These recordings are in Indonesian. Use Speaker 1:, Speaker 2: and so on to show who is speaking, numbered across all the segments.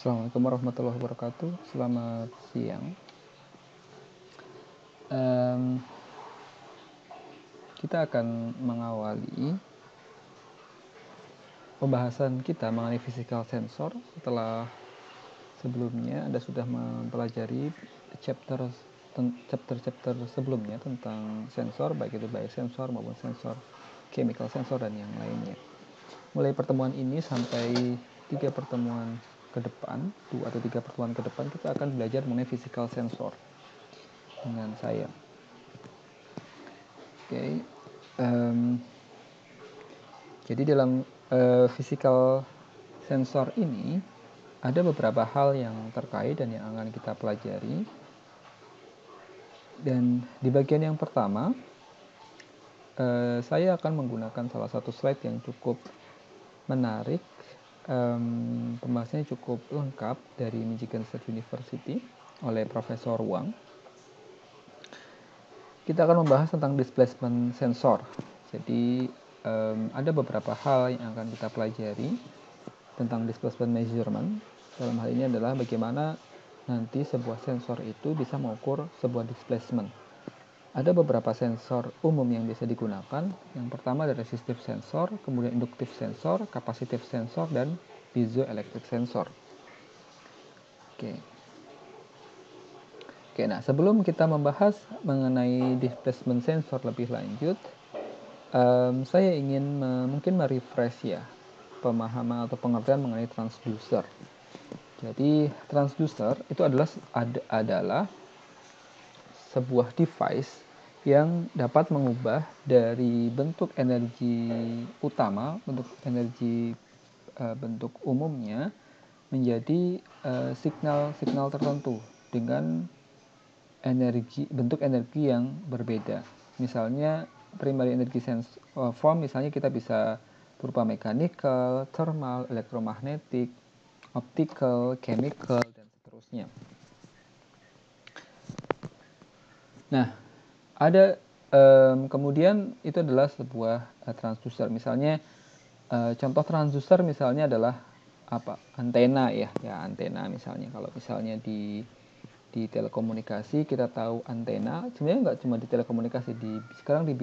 Speaker 1: Assalamualaikum warahmatullahi wabarakatuh. Selamat siang. Kita akan mengawali pembahasan kita mengenai physical sensor setelah sebelumnya Anda sudah mempelajari chapter sebelumnya tentang sensor, baik itu biosensor maupun sensor chemical sensor dan yang lainnya. Mulai pertemuan ini sampai 3 pertemuan ke depan, 2 atau 3 pertemuan ke depan, kita akan belajar mengenai physical sensor dengan saya. Oke. Jadi dalam physical sensor ini ada beberapa hal yang terkait dan yang akan kita pelajari. Dan di bagian yang pertama, saya akan menggunakan salah satu slide yang cukup menarik. Pembahasannya cukup lengkap dari Michigan State University oleh Profesor Wang. Kita akan membahas tentang displacement sensor. Jadi ada beberapa hal yang akan kita pelajari tentang displacement measurement. Dalam hal ini adalah bagaimana nanti sebuah sensor itu bisa mengukur sebuah displacement. Ada beberapa sensor umum yang bisa digunakan. Yang pertama ada resistive sensor, kemudian inductive sensor, capacitive sensor, dan piezoelectric sensor. Oke, nah sebelum kita membahas mengenai displacement sensor lebih lanjut, saya ingin mungkin merefresh ya pemahaman atau pengertian mengenai transducer. Jadi transducer itu adalah sebuah device yang dapat mengubah dari bentuk energi utama, bentuk umumnya menjadi signal tertentu dengan bentuk energi yang berbeda. Misalnya primary energy form, misalnya kita bisa berupa mechanical, thermal, elektromagnetik, optical, chemical, dan seterusnya. Nah, ada kemudian itu adalah sebuah transducer. Misalnya contoh transducer misalnya adalah antena ya antena misalnya. Kalau misalnya di telekomunikasi kita tahu antena, sebenarnya nggak cuma di telekomunikasi, sekarang di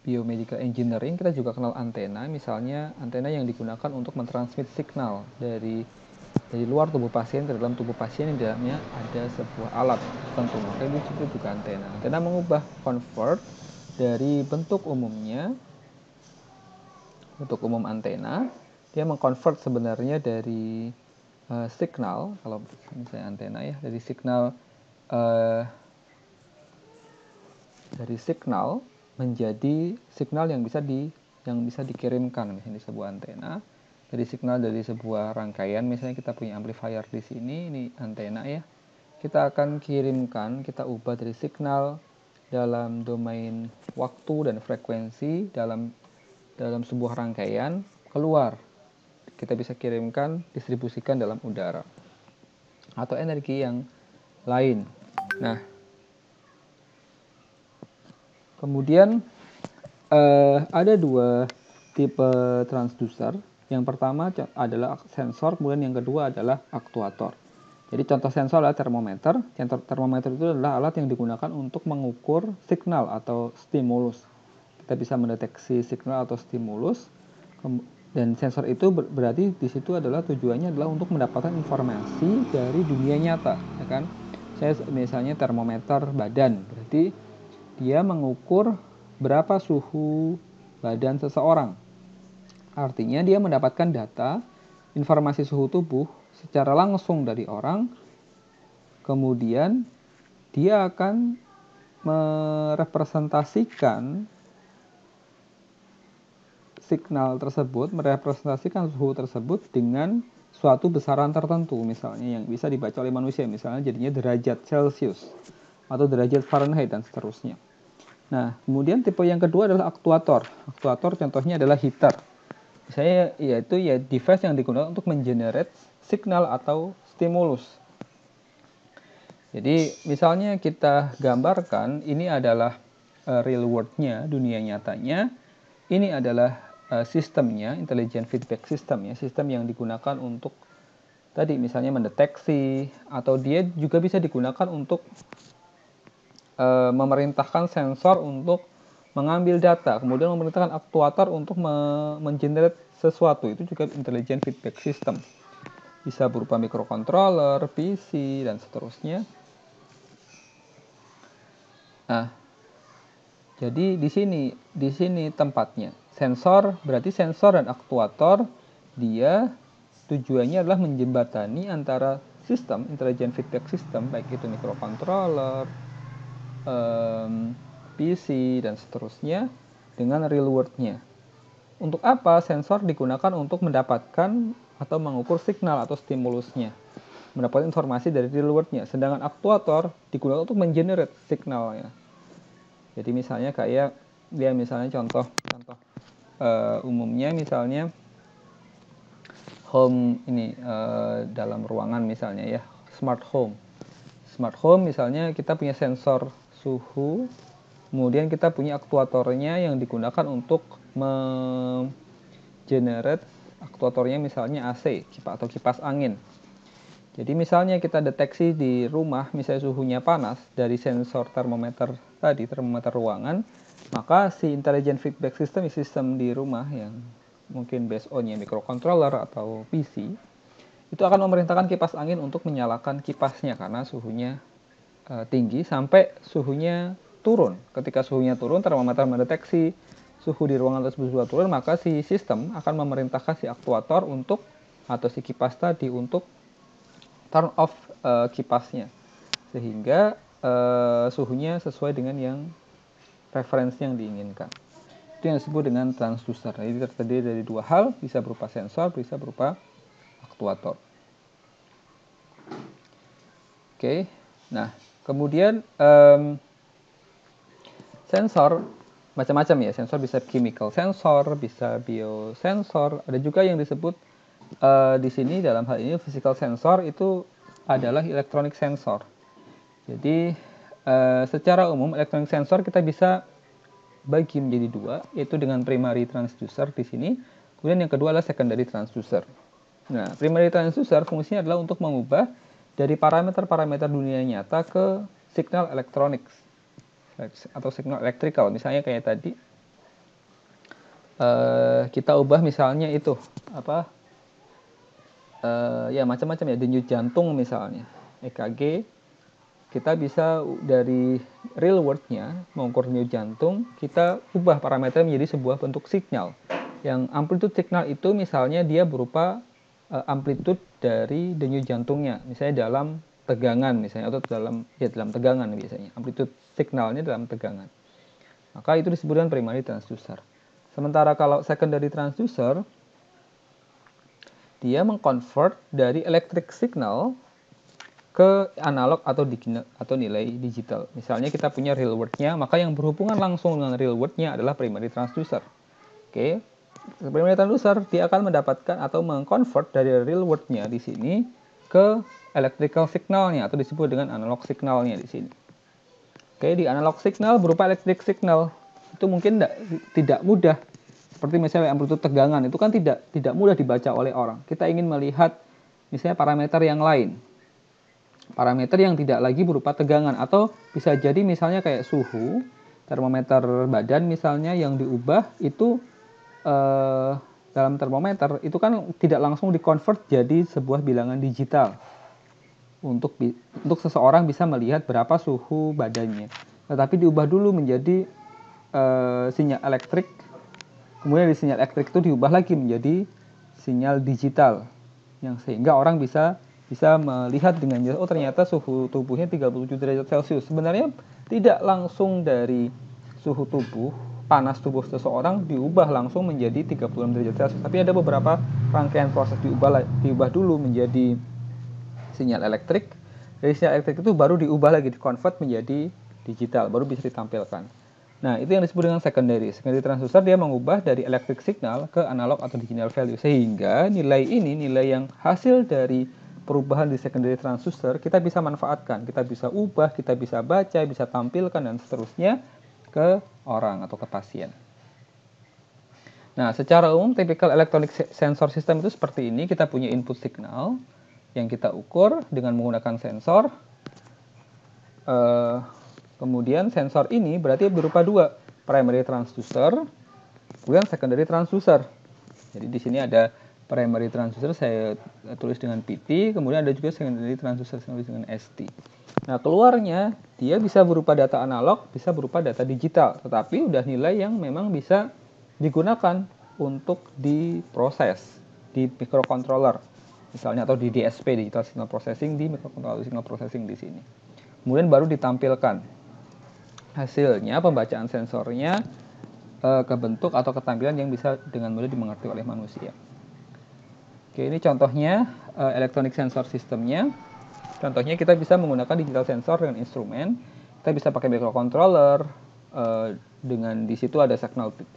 Speaker 1: biomedical engineering kita juga kenal antena. Misalnya antena yang digunakan untuk mentransmit signal dari luar tubuh pasien ke dalam tubuh pasien, yang di dalamnya ada sebuah alat tertentu, maka itu disebut juga antena. Antena mengubah convert dari bentuk umum antena, dia mengkonvert sebenarnya dari signal, kalau misalnya antena ya, dari signal menjadi signal yang bisa dikirimkan, misalnya di sebuah antena, dari signal dari sebuah rangkaian. Misalnya kita punya amplifier di sini, ini antena ya, kita akan kirimkan, kita ubah dari signal dalam domain waktu dan frekuensi dalam sebuah rangkaian keluar, kita bisa kirimkan, distribusikan dalam udara atau energi yang lain. Nah, kemudian ada 2 tipe transducer. Yang pertama adalah sensor, kemudian yang kedua adalah aktuator. Jadi contoh sensor adalah termometer. Termometer itu adalah alat yang digunakan untuk mengukur signal atau stimulus. Kita bisa mendeteksi signal atau stimulus, dan sensor itu berarti di situ adalah tujuannya adalah untuk mendapatkan informasi dari dunia nyata, ya kan? Saya misalnya termometer badan, berarti dia mengukur berapa suhu badan seseorang. Artinya dia mendapatkan data informasi suhu tubuh secara langsung dari orang, kemudian dia akan merepresentasikan signal tersebut, merepresentasikan suhu tersebut dengan suatu besaran tertentu, misalnya yang bisa dibaca oleh manusia, misalnya jadinya derajat Celcius atau derajat Fahrenheit dan seterusnya. Nah, kemudian tipe yang kedua adalah aktuator. Aktuator contohnya adalah heater. Misalnya yaitu device yang digunakan untuk mengenerate signal atau stimulus. Jadi misalnya kita gambarkan ini adalah real world-nya, dunia nyatanya. Ini adalah sistemnya, intelligent feedback system ya, sistem yang digunakan untuk tadi misalnya mendeteksi, atau dia juga bisa digunakan untuk memerintahkan sensor untuk mengambil data, kemudian memerintahkan aktuator untuk mengenerate sesuatu. Itu juga intelligent feedback system. Bisa berupa microcontroller, PC, dan seterusnya. Nah, jadi di sini tempatnya. Sensor, berarti sensor dan aktuator, dia tujuannya adalah menjembatani antara sistem, intelligent feedback system, baik itu microcontroller, PC, dan seterusnya, dengan real world-nya. Untuk apa sensor digunakan? Untuk mendapatkan atau mengukur signal atau stimulusnya, mendapatkan informasi dari real world-nya. Sedangkan aktuator digunakan untuk mengenerate signalnya. Jadi misalnya kayak dia misalnya contoh umumnya misalnya home ini dalam ruangan misalnya ya, smart home misalnya kita punya sensor suhu, kemudian kita punya aktuatornya yang digunakan untuk generate aktuatornya misalnya AC atau kipas angin. Jadi misalnya kita deteksi di rumah misalnya suhunya panas dari sensor termometer tadi, termometer ruangan, maka si intelligent feedback system, sistem di rumah yang mungkin based on-nya microcontroller atau PC, itu akan memerintahkan kipas angin untuk menyalakan kipasnya karena suhunya tinggi sampai suhunya turun. Ketika suhunya turun, termometer mendeteksi suhu di ruangan tersebut sudah turun, maka si sistem akan memerintahkan si aktuator untuk, atau si kipas tadi untuk turn off kipasnya, sehingga suhunya sesuai dengan yang referensi yang diinginkan. Itu yang disebut dengan transducer. Jadi terdiri dari dua hal, bisa berupa sensor, bisa berupa aktuator. Oke, nah kemudian sensor macam-macam ya. Sensor bisa chemical sensor, bisa biosensor. Ada juga yang disebut di sini dalam hal ini physical sensor itu adalah electronic sensor. Jadi secara umum electronic sensor kita bisa bagi menjadi dua, yaitu dengan primary transducer di sini. Kemudian yang kedua adalah secondary transducer. Nah, primary transducer fungsinya adalah untuk mengubah dari parameter-parameter dunia nyata ke signal electronics atau signal electrical. Misalnya kayak tadi kita ubah misalnya itu ya macam-macam ya, denyut jantung misalnya, EKG, kita bisa dari real world-nya mengukur denyut jantung, kita ubah parameter menjadi sebuah bentuk signal. Yang amplitude signal itu misalnya dia berupa amplitude dari denyut jantungnya, misalnya dalam tegangan misalnya, atau dalam tegangan biasanya. Amplitude signalnya dalam tegangan. Maka itu disebut dengan primary transducer. Sementara kalau secondary transducer, dia mengconvert dari electric signal ke analog atau nilai digital. Misalnya kita punya real world-nya, maka yang berhubungan langsung dengan real world-nya adalah primary transducer. Oke. Primary transducer dia akan mendapatkan atau mengconvert dari real world-nya di sini ke electrical signalnya atau disebut dengan analog signalnya di sini. Oke, di analog signal berupa electric signal. Itu mungkin tidak mudah. Seperti misalnya amplitude tegangan itu kan tidak mudah dibaca oleh orang. Kita ingin melihat misalnya parameter yang lain. Parameter yang tidak lagi berupa tegangan, atau bisa jadi misalnya kayak suhu, termometer badan misalnya yang diubah itu dalam termometer itu kan tidak langsung dikonvert jadi sebuah bilangan digital untuk seseorang bisa melihat berapa suhu badannya. Tetapi diubah dulu menjadi sinyal elektrik. Kemudian di sinyal elektrik itu diubah lagi menjadi sinyal digital, yang sehingga orang bisa melihat dengan jelas, oh ternyata suhu tubuhnya 37 derajat Celcius. Sebenarnya tidak langsung dari suhu tubuh, panas tubuh seseorang diubah langsung menjadi 36 derajat Celcius. Tapi ada beberapa rangkaian proses diubah dulu menjadi sinyal elektrik. Dari sinyal elektrik itu baru diubah lagi, dikonvert menjadi digital, baru bisa ditampilkan. Nah, itu yang disebut dengan secondary. Secondary transducer dia mengubah dari electric signal ke analog atau digital value. Sehingga nilai yang hasil dari perubahan di secondary transducer kita bisa manfaatkan. Kita bisa ubah, kita bisa baca, bisa tampilkan, dan seterusnya ke orang atau ke pasien. Nah, secara umum typical electronic sensor system itu seperti ini. Kita punya input signal yang kita ukur dengan menggunakan sensor. Kemudian sensor ini berarti berupa dua, primary transducer, kemudian secondary transducer. Jadi di sini ada primary transducer, saya tulis dengan PT, kemudian ada juga secondary transducer, saya tulis dengan ST. Nah, keluarnya dia bisa berupa data analog, bisa berupa data digital, tetapi udah nilai yang memang bisa digunakan untuk diproses di microcontroller, misalnya, atau di DSP, digital signal processing, di microcontroller signal processing di sini. Kemudian baru ditampilkan hasilnya, pembacaan sensornya ke bentuk atau ketampilan yang bisa dengan mudah dimengerti oleh manusia. Oke, ini contohnya electronic sensor systemnya. Contohnya kita bisa menggunakan digital sensor dengan instrumen. Kita bisa pakai microcontroller, dengan di situ ada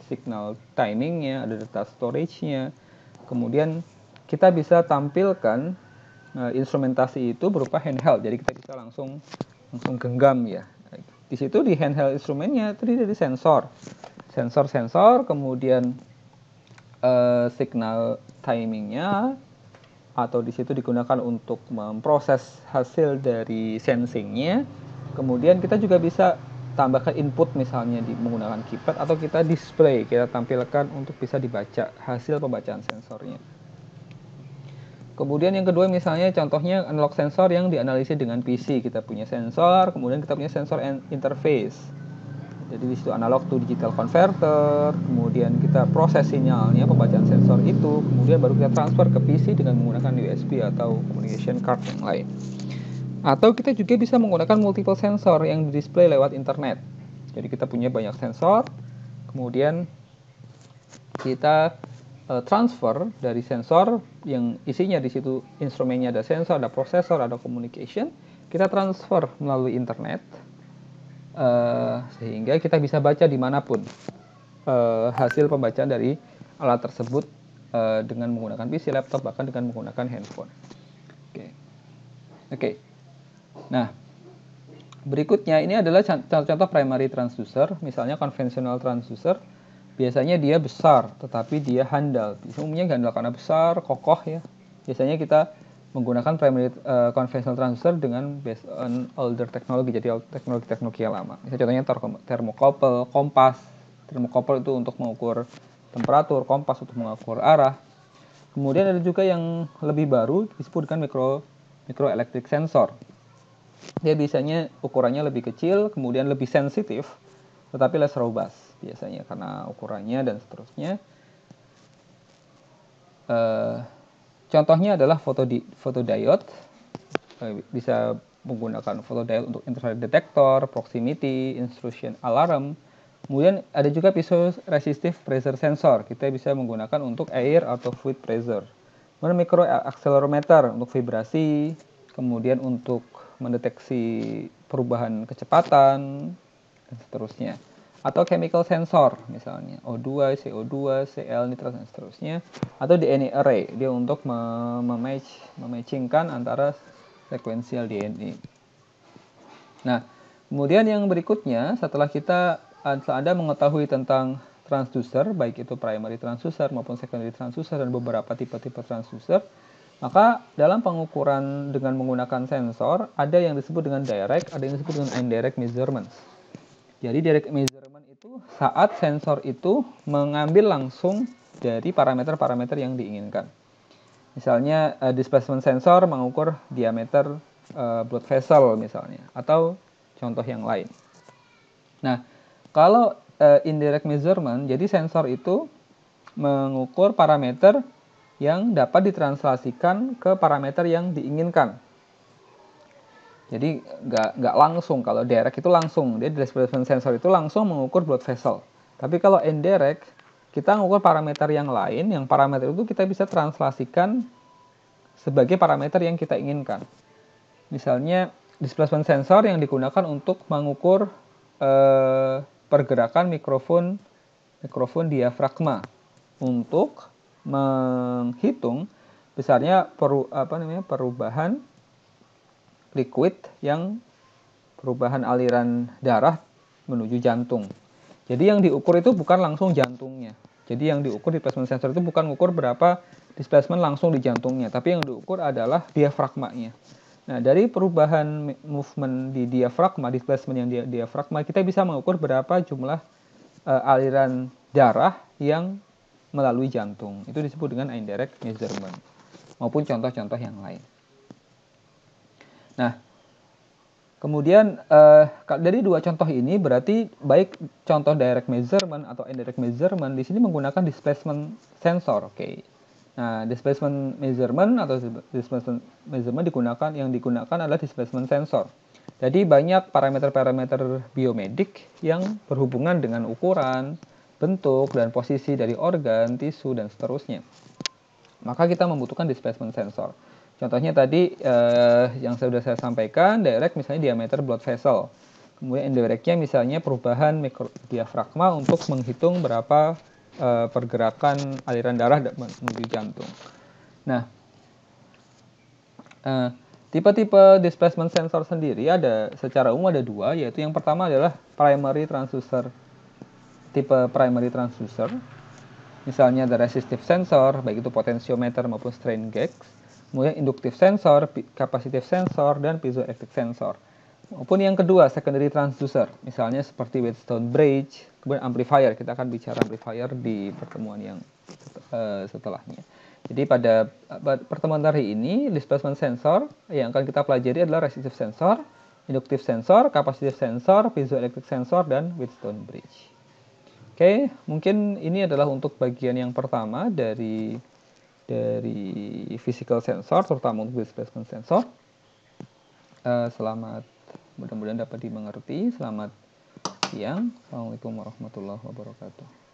Speaker 1: signal timingnya, ada data storage-nya. Kemudian kita bisa tampilkan instrumentasi itu berupa handheld. Jadi kita bisa langsung genggam ya. Di situ di handheld instrumennya terdiri dari sensor, kemudian signal timingnya, atau di situ digunakan untuk memproses hasil dari sensingnya. Kemudian kita juga bisa tambahkan input misalnya menggunakan keypad, atau kita display, kita tampilkan untuk bisa dibaca hasil pembacaan sensornya. Kemudian yang kedua misalnya contohnya analog sensor yang dianalisis dengan PC. Kita punya sensor, kemudian kita punya sensor interface. Jadi di situ analog to digital converter, kemudian kita proses sinyalnya, pembacaan sensor itu, kemudian baru kita transfer ke PC dengan menggunakan USB atau communication card yang lain. Atau kita juga bisa menggunakan multiple sensor yang di-display lewat internet. Jadi kita punya banyak sensor, kemudian kita transfer dari sensor yang isinya di situ instrumennya ada sensor, ada prosesor, ada communication, kita transfer melalui internet sehingga kita bisa baca dimanapun hasil pembacaan dari alat tersebut dengan menggunakan PC, laptop, bahkan dengan menggunakan handphone. Oke. Nah, berikutnya ini adalah contoh primary transducer, misalnya konvensional transducer. Biasanya dia besar, tetapi dia handal. Umumnya handal karena besar, kokoh ya. Biasanya kita menggunakan primary conventional transducer dengan based on older technology, jadi teknologi yang lama. Misalnya contohnya thermocouple, kompas. Thermocouple itu untuk mengukur temperatur, kompas untuk mengukur arah. Kemudian ada juga yang lebih baru disebut dengan microelectric sensor. Dia biasanya ukurannya lebih kecil, kemudian lebih sensitif, tetapi less robust biasanya karena ukurannya dan seterusnya. Contohnya adalah photodiode. Bisa menggunakan photodiode untuk infrared detector, proximity, intrusion alarm. Kemudian ada juga piezoresistive pressure sensor. Kita bisa menggunakan untuk air atau fluid pressure. Kemudian micro accelerometer untuk vibrasi, kemudian untuk mendeteksi perubahan kecepatan dan seterusnya. Atau chemical sensor misalnya O2, CO2, Cl, nitrat dan seterusnya, atau DNA array, dia untuk mematchingkan antara sekuensial DNA. Nah, kemudian yang berikutnya setelah Anda mengetahui tentang transducer, baik itu primary transducer maupun secondary transducer dan beberapa tipe-tipe transducer, maka dalam pengukuran dengan menggunakan sensor ada yang disebut dengan direct, ada yang disebut dengan indirect measurements. Jadi direct measurement itu saat sensor itu mengambil langsung dari parameter-parameter yang diinginkan. Misalnya displacement sensor mengukur diameter blood vessel misalnya, atau contoh yang lain. Nah, kalau indirect measurement, jadi sensor itu mengukur parameter yang dapat ditranslasikan ke parameter yang diinginkan. Jadi nggak langsung. Kalau direct itu langsung, dia displacement sensor itu langsung mengukur blood vessel. Tapi kalau indirect, kita mengukur parameter yang lain, yang parameter itu kita bisa translasikan sebagai parameter yang kita inginkan. Misalnya displacement sensor yang digunakan untuk mengukur pergerakan mikrofon diafragma untuk menghitung besarnya perubahan liquid yang perubahan aliran darah menuju jantung. Jadi yang diukur itu bukan langsung jantungnya. Jadi yang diukur displacement sensor itu bukan mengukur berapa displacement langsung di jantungnya, tapi yang diukur adalah diafragmanya. Nah, dari perubahan movement di diafragma, displacement yang di diafragma, kita bisa mengukur berapa jumlah aliran darah yang melalui jantung. Itu disebut dengan indirect measurement, maupun contoh-contoh yang lain. Nah, kemudian dari dua contoh ini berarti baik contoh direct measurement atau indirect measurement di sini menggunakan displacement sensor. Oke. Nah, displacement measurement atau displacement measurement digunakan adalah displacement sensor. Jadi banyak parameter-parameter biomedik yang berhubungan dengan ukuran, bentuk, dan posisi dari organ, tisu, dan seterusnya. Maka kita membutuhkan displacement sensor. Contohnya tadi yang sudah saya sampaikan, direct misalnya diameter blood vessel. Kemudian indirectnya misalnya perubahan diafragma untuk menghitung berapa pergerakan aliran darah menuju jantung. Nah, tipe-tipe displacement sensor sendiri secara umum ada dua, yaitu yang pertama adalah primary transducer. Tipe primary transducer, misalnya ada resistive sensor, baik itu potentiometer maupun strain gauge, kemudian induktif sensor, capacitive sensor, dan piezoelectric sensor. Maupun yang kedua, secondary transducer, misalnya seperti Wheatstone bridge, kemudian amplifier. Kita akan bicara amplifier di pertemuan yang setelahnya. Jadi pada pertemuan hari ini, displacement sensor yang akan kita pelajari adalah resistive sensor, induktif sensor, capacitive sensor, piezoelectric sensor, dan Wheatstone bridge. Oke, mungkin ini adalah untuk bagian yang pertama dari physical sensor, terutama untuk displacement sensor. Selamat, mudah-mudahan dapat dimengerti. Selamat siang. Assalamualaikum warahmatullahi wabarakatuh.